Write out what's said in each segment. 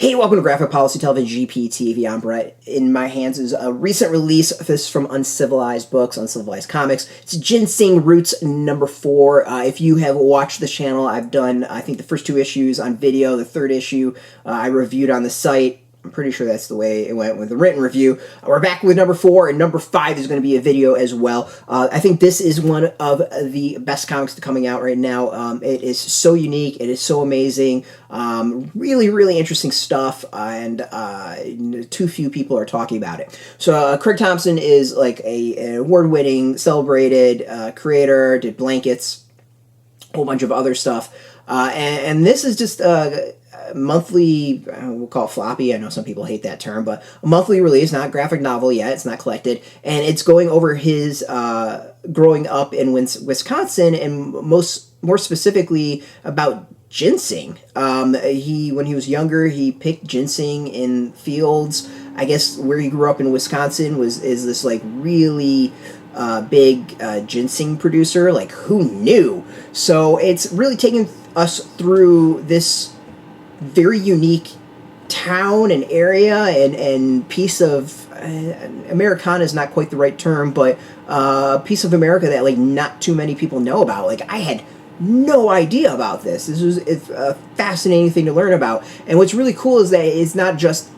Hey, welcome to Graphic Policy Television GPTV. I'm Brett. In my hands is a recent release. This is from Uncivilized Books, Uncivilized Comics. It's Ginseng Roots #4. If you have watched the channel, I've done, I think, the first 2 issues on video. The 3rd issue I reviewed on the site. I'm pretty sure that's the way it went with the written review. We're back with #4, and #5 is going to be a video as well. I think this is one of the best comics coming out right now. It is so unique. It is so amazing. Really, really interesting stuff, and too few people are talking about it. So Craig Thompson is like an award-winning, celebrated creator, did blankets, a whole bunch of other stuff. And this is just monthly, we'll call it floppy. I know some people hate that term, but a monthly release, not graphic novel yet. It's not collected, and it's going over his growing up in Wisconsin, and more specifically about ginseng. When he was younger, he picked ginseng in fields. I guess where he grew up in Wisconsin is this like really big ginseng producer. Like, who knew? So it's really taken us through this very unique town and area and piece of Americana is not quite the right term, but a piece of America that like not too many people know about. Like, I had no idea about this. This was a fascinating thing to learn about. And what's really cool is that it's not just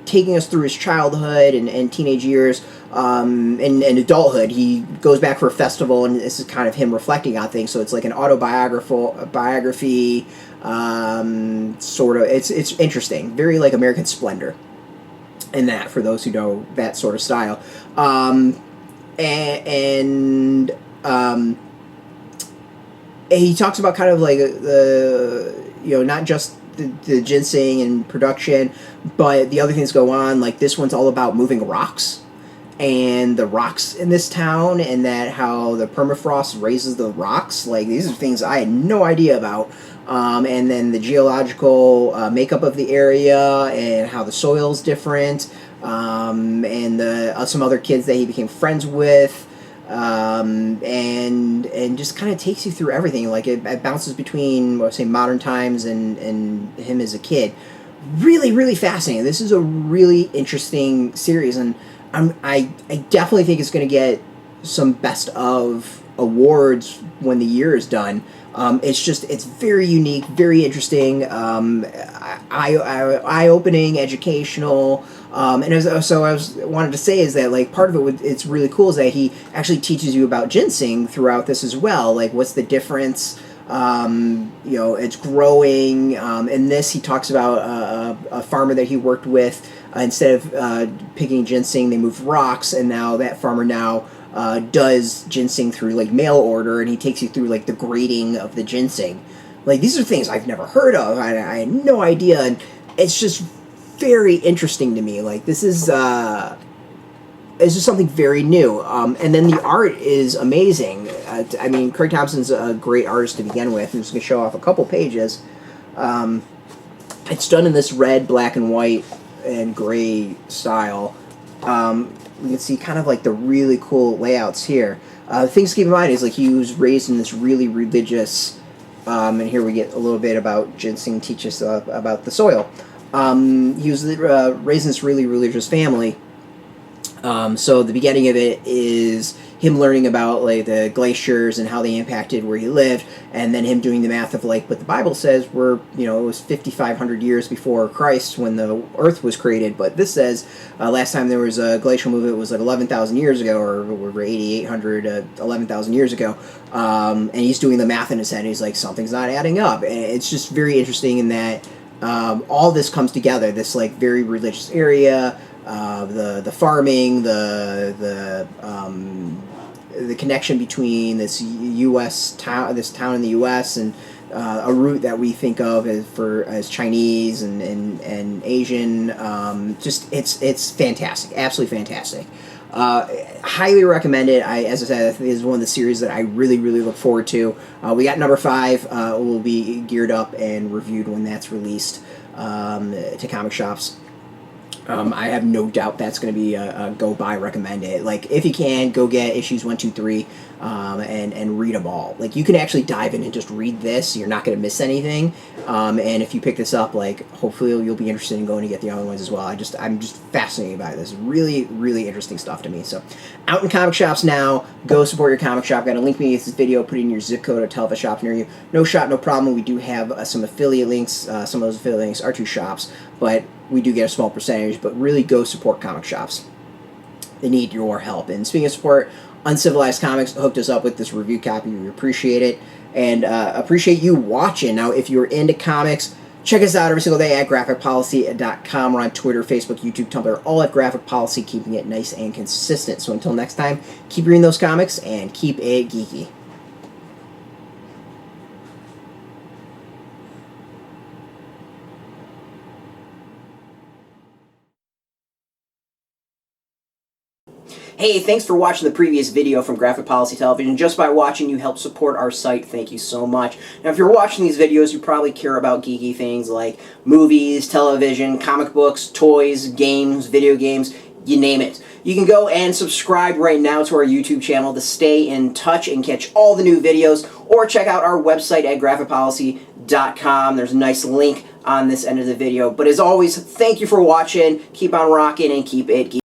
taking us through his childhood and teenage years and adulthood. He goes back for a festival, and this is kind of him reflecting on things. So it's like an biography, sort of. It's interesting, very like American Splendor in that, for those who know that sort of style. He talks about kind of like not just the ginseng and production, but the other things go on. Like, this one's all about moving rocks, and the rocks in this town, and that how the permafrost raises the rocks. Like, these are things I had no idea about. And then the geological makeup of the area, and how the soil's different, and some other kids that he became friends with, and just kind of takes you through everything. Like, it bounces between, modern times and him as a kid. Really, really fascinating. This is a really interesting series, and I definitely think it's going to get some best of awards when the year is done. It's very unique, very interesting, eye-opening, educational, and wanted to say is that, like, part of it's really cool is that he actually teaches you about ginseng throughout this as well. Like, what's the difference? It's growing. In this, he talks about a farmer that he worked with. Instead of picking ginseng, they moved rocks, and now that farmer does ginseng through like mail order, and he takes you through like the grading of the ginseng. Like, these are things I've never heard of. I had no idea, and it's just very interesting to me. Like, this is just something very new. And then the art is amazing. I mean, Craig Thompson's a great artist to begin with. I'm just going to show off a couple pages. It's done in this red, black, and white, and gray style. We can see kind of like the really cool layouts here. Things to keep in mind is, like, he was raised in this really religious, and here we get a little bit about ginseng, teaches about the soil. He was raised in this really religious family. So the beginning of it is him learning about like the glaciers and how they impacted where he lived, and then him doing the math of like what the Bible says it was 5,500 years before Christ when the earth was created, but this says last time there was a glacial movement was like 11,000 years ago, or 8,800, 11,000 years ago, and he's doing the math in his head, and he's like, something's not adding up. And it's just very interesting in that all this comes together, this like very religious area, the farming, the connection between this this town in the U.S. and a root that we think of as Chinese and Asian. It's fantastic, absolutely fantastic. Highly recommend it. As I said, I think this is one of the series that I really, really look forward to. We got #5. Will be geared up and reviewed when that's released to comic shops. I have no doubt that's going to be a go buy, recommend it. Like, if you can, go get issues 1, 2, 3, and read them all. Like, you can actually dive in and just read this. You're not going to miss anything. And if you pick this up, like, hopefully you'll be interested in going to get the other ones as well. I'm just fascinated by this. Really, really interesting stuff to me. So, out in comic shops now. Go support your comic shop. Got a link beneath this video. Put in your zip code or tell if a shop near you. No shop, no problem. We do have some affiliate links. Some of those affiliate links are to shops, but we do get a small percentage. But really, go support comic shops. They need your help. And speaking of support, Uncivilized Comics hooked us up with this review copy. We appreciate it, and appreciate you watching. Now, if you're into comics, check us out every single day at graphicpolicy.com. We're on Twitter, Facebook, YouTube, Tumblr, all at Graphic Policy, keeping it nice and consistent. So until next time, keep reading those comics and keep it geeky. Hey, thanks for watching the previous video from Graphic Policy Television. Just by watching, you help support our site. Thank you so much. Now, if you're watching these videos, you probably care about geeky things like movies, television, comic books, toys, games, video games, you name it. You can go and subscribe right now to our YouTube channel to stay in touch and catch all the new videos, or check out our website at graphicpolicy.com. There's a nice link on this end of the video. But as always, thank you for watching. Keep on rocking and keep it geeky.